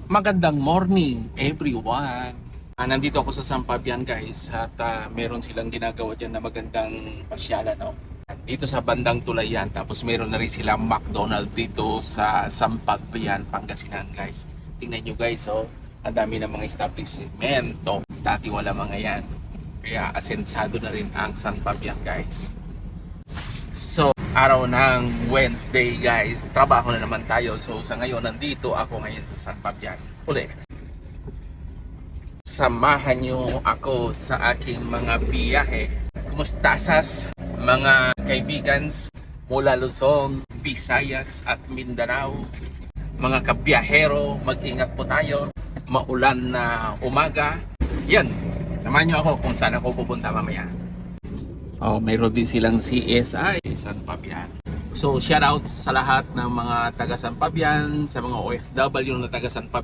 Magandang morning everyone. Nandito ako sa San Fabian guys at meron silang ginagawa dyan na magandang pasyalan, no? Dito sa bandang Tulayan, tapos meron na rin silang McDonald dito sa San Fabian, Pangasinan guys. Tingnan nyo guys, oh, ang dami ng mga establishmento. Dati wala mga yan. Kaya asensado na rin ang San Fabian guys. So, araw ng Wednesday guys, trabaho na naman tayo. So sa ngayon, nandito ako ngayon sa San Fabian uli. Samahan nyo ako sa aking mga biyahe. Kumusta sas mga kaibigans mula Luzon, Visayas at Mindanao? Mga kabiyahero, mag-ingat po tayo. Maulan na umaga. Yan, samahan nyo ako kung saan ako pupunta mamaya. Oh, mayroon din silang CSI San Fabian. So, shout out sa lahat ng mga taga San Fabian, sa mga OFW na taga San Fabian.